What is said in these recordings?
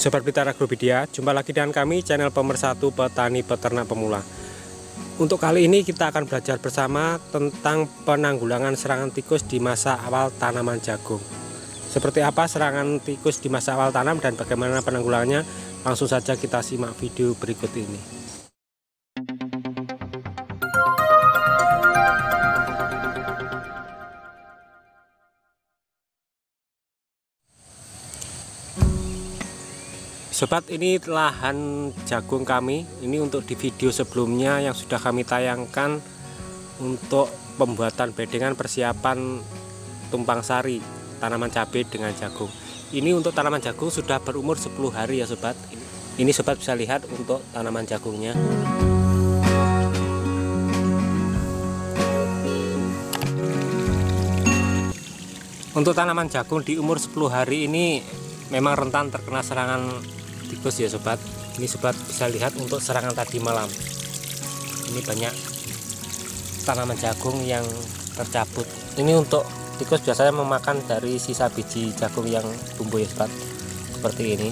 Sobat Blitar Agropedia, jumpa lagi dengan kami channel Pemersatu Petani Peternak Pemula. Untuk kali ini kita akan belajar bersama tentang penanggulangan serangan tikus di masa awal tanaman jagung. Seperti apa serangan tikus di masa awal tanam dan bagaimana penanggulangannya? Langsung saja kita simak video berikut ini. Sobat, ini lahan jagung kami. Ini untuk di video sebelumnya yang sudah kami tayangkan untuk pembuatan bedengan persiapan tumpang sari tanaman cabai dengan jagung. Ini untuk tanaman jagung sudah berumur 10 hari ya sobat. Ini sobat bisa lihat untuk tanaman jagungnya. Untuk tanaman jagung di umur 10 hari ini memang rentan terkena serangan tikus ya sobat. Ini sobat bisa lihat untuk serangan tadi malam. Ini banyak tanaman jagung yang tercabut. Ini untuk tikus biasanya memakan dari sisa biji jagung yang tumbuh ya sobat. Seperti ini.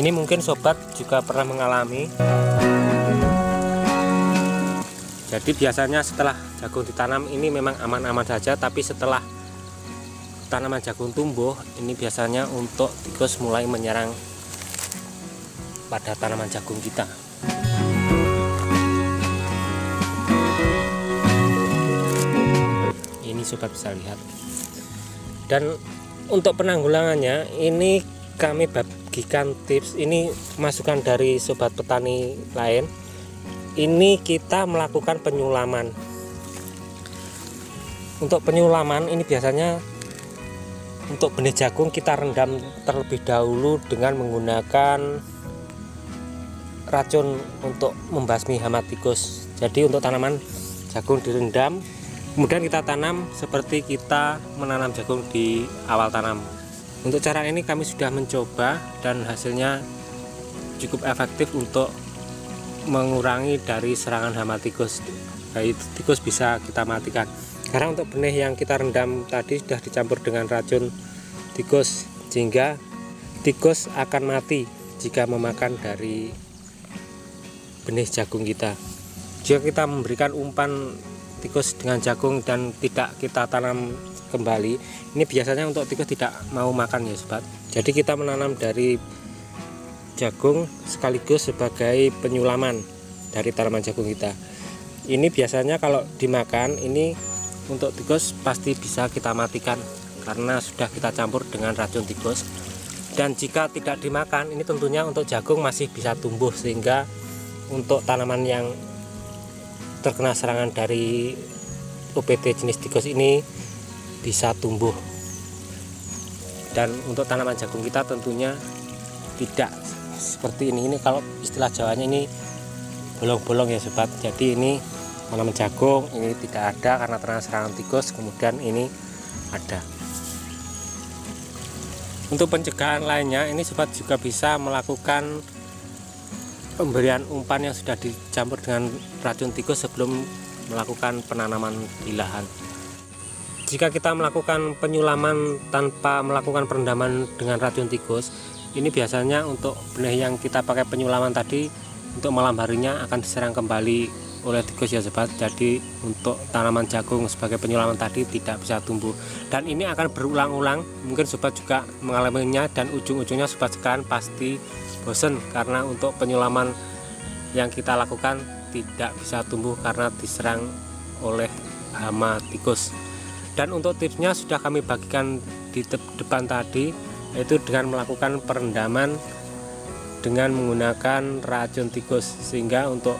Ini mungkin sobat juga pernah mengalami. Jadi biasanya setelah jagung ditanam ini memang aman-aman saja, tapi setelah tanaman jagung tumbuh ini biasanya untuk tikus mulai menyerang pada tanaman jagung kita. Ini sobat bisa lihat. Dan untuk penanggulangannya ini kami bagikan tips, ini masukan dari sobat petani lain. Ini kita melakukan penyulaman. Untuk penyulaman ini biasanya untuk benih jagung kita rendam terlebih dahulu dengan menggunakan racun untuk membasmi hama tikus. Jadi untuk tanaman jagung direndam, kemudian kita tanam seperti kita menanam jagung di awal tanam. Untuk cara ini kami sudah mencoba dan hasilnya cukup efektif untuk mengurangi dari serangan hama tikus. Baik tikus bisa kita matikan. Karena untuk benih yang kita rendam tadi sudah dicampur dengan racun tikus, sehingga tikus akan mati jika memakan dari benih jagung kita. Jika kita memberikan umpan tikus dengan jagung dan tidak kita tanam kembali, ini biasanya untuk tikus tidak mau makan ya sobat. Jadi kita menanam dari jagung sekaligus sebagai penyulaman dari tanaman jagung kita. Ini biasanya kalau dimakan ini untuk tikus pasti bisa kita matikan karena sudah kita campur dengan racun tikus. Dan jika tidak dimakan ini tentunya untuk jagung masih bisa tumbuh, sehingga untuk tanaman yang terkena serangan dari OPT jenis tikus ini bisa tumbuh. Dan untuk tanaman jagung kita tentunya tidak seperti ini. Ini kalau istilah Jawanya ini bolong-bolong ya sobat. Jadi ini tanaman jagung ini tidak ada karena terkena serangan tikus, kemudian ini ada. Untuk pencegahan lainnya ini sobat juga bisa melakukan pemberian umpan yang sudah dicampur dengan racun tikus sebelum melakukan penanaman di lahan. Jika kita melakukan penyulaman tanpa melakukan perendaman dengan racun tikus, ini biasanya untuk benih yang kita pakai penyulaman tadi untuk malam harinya akan diserang kembali oleh tikus ya sobat. Jadi untuk tanaman jagung sebagai penyulaman tadi tidak bisa tumbuh, dan ini akan berulang-ulang. Mungkin sobat juga mengalaminya dan ujung-ujungnya sobat sekalian pasti bosan karena untuk penyulaman yang kita lakukan tidak bisa tumbuh karena diserang oleh hama tikus. Dan untuk tipsnya sudah kami bagikan di depan tadi, yaitu dengan melakukan perendaman dengan menggunakan racun tikus, sehingga untuk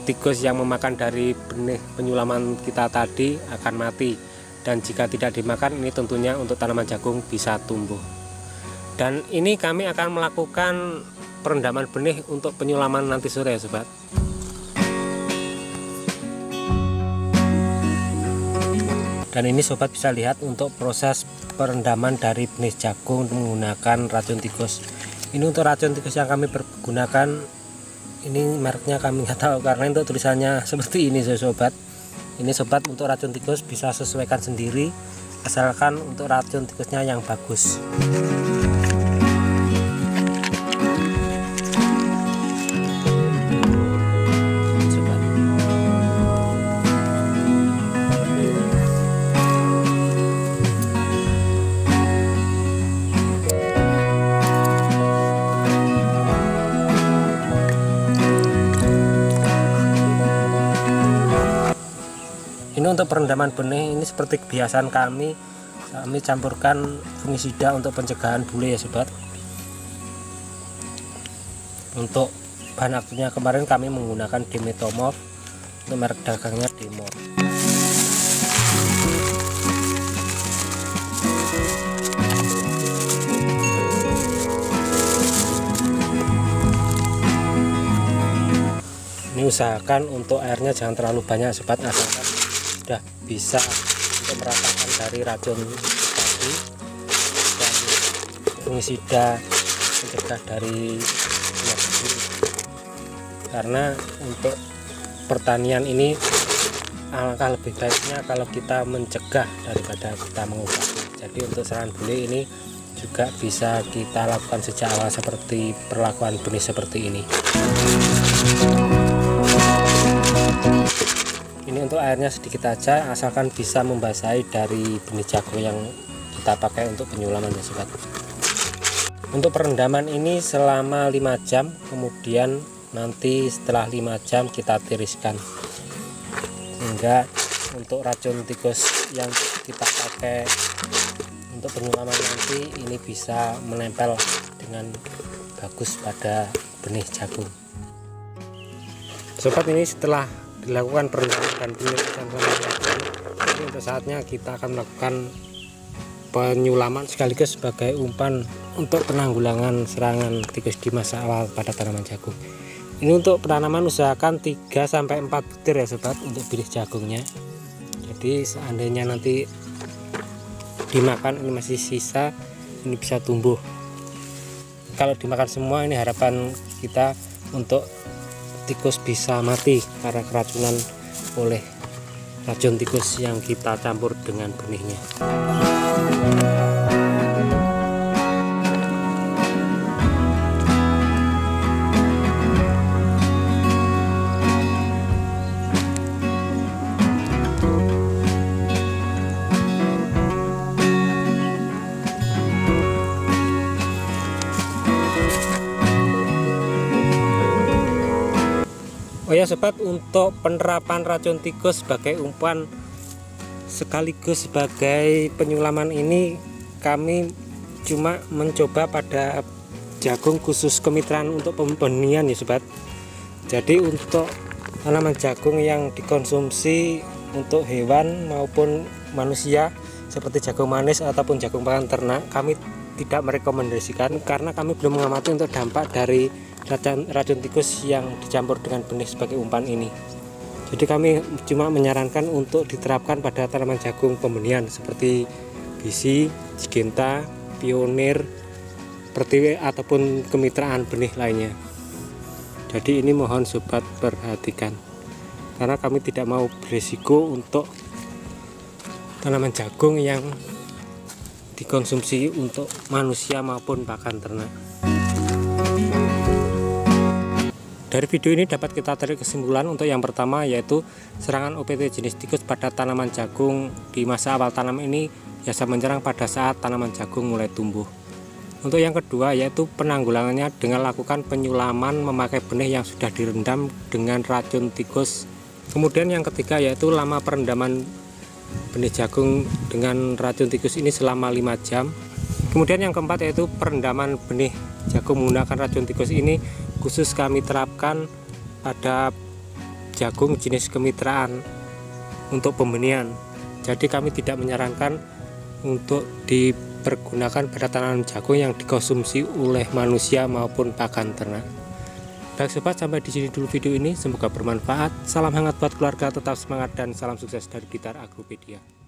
tikus yang memakan dari benih penyulaman kita tadi akan mati. Dan jika tidak dimakan ini tentunya untuk tanaman jagung bisa tumbuh. Dan ini kami akan melakukan perendaman benih untuk penyulaman nanti sore ya sobat. Dan ini sobat bisa lihat untuk proses perendaman dari benih jagung menggunakan racun tikus. Ini untuk racun tikus yang kami pergunakan, ini mereknya kami nggak tahu karena untuk tulisannya seperti ini sobat. Ini sobat untuk racun tikus bisa sesuaikan sendiri, asalkan untuk racun tikusnya yang bagus. untuk perendaman benih ini seperti kebiasaan kami campurkan fungisida untuk pencegahan bule ya sobat. Untuk bahan aktifnya kemarin kami menggunakan Dimetomorph, untuk merek dagangnya Dimor. Ini usahakan untuk airnya jangan terlalu banyak sobat, asalkan sudah bisa untuk meratakan dari racun tadi dan fungisida mencegah dari penyakit. Karena untuk pertanian ini alangkah lebih baiknya kalau kita mencegah daripada kita mengobati. Jadi untuk serangan bule ini juga bisa kita lakukan sejak awal seperti perlakuan benih seperti ini. Ini untuk airnya sedikit aja, asalkan bisa membasahi dari benih jagung yang kita pakai untuk penyulaman ya sobat. Untuk perendaman ini selama 5 jam, kemudian nanti setelah 5 jam kita tiriskan, sehingga untuk racun tikus yang kita pakai untuk penyulaman nanti ini bisa menempel dengan bagus pada benih jagung. Sobat, ini setelah dilakukan perendaman dan penyulitan selama 5 jam, ini untuk saatnya kita akan melakukan penyulaman sekaligus sebagai umpan untuk penanggulangan serangan tikus di masa awal pada tanaman jagung. Ini untuk penanaman usahakan 3-4 butir ya sobat untuk bibit jagungnya. Jadi seandainya nanti dimakan ini masih sisa, ini bisa tumbuh. Kalau dimakan semua, ini harapan kita untuk tikus bisa mati karena keracunan oleh racun tikus yang kita campur dengan benihnya. Oh ya sobat, untuk penerapan racun tikus sebagai umpan sekaligus sebagai penyulaman ini kami cuma mencoba pada jagung khusus kemitraan untuk pembenihan ya sobat. Jadi untuk tanaman jagung yang dikonsumsi untuk hewan maupun manusia seperti jagung manis ataupun jagung pakan ternak, kami tidak merekomendasikan karena kami belum mengamati untuk dampak dari racun tikus yang dicampur dengan benih sebagai umpan ini. Jadi kami cuma menyarankan untuk diterapkan pada tanaman jagung pembenihan seperti bisi, sigenta, pionir, pertiwi ataupun kemitraan benih lainnya. Jadi ini mohon sobat perhatikan, karena kami tidak mau berisiko untuk tanaman jagung yang dikonsumsi untuk manusia maupun pakan ternak. Dari video ini dapat kita tarik kesimpulan untuk yang pertama, yaitu serangan OPT jenis tikus pada tanaman jagung di masa awal tanam ini biasa menyerang pada saat tanaman jagung mulai tumbuh. Untuk yang kedua, yaitu penanggulangannya dengan lakukan penyulaman memakai benih yang sudah direndam dengan racun tikus. Kemudian yang ketiga, yaitu lama perendaman benih jagung dengan racun tikus ini selama 5 jam. Kemudian yang keempat, yaitu perendaman benih jagung menggunakan racun tikus ini khusus kami terapkan pada jagung jenis kemitraan untuk pembenihan. Jadi kami tidak menyarankan untuk dipergunakan pada tanaman jagung yang dikonsumsi oleh manusia maupun pakan ternak. Baik sobat, sampai di sini dulu video ini, semoga bermanfaat. Salam hangat buat keluarga, tetap semangat dan salam sukses dari Blitar Agropedia.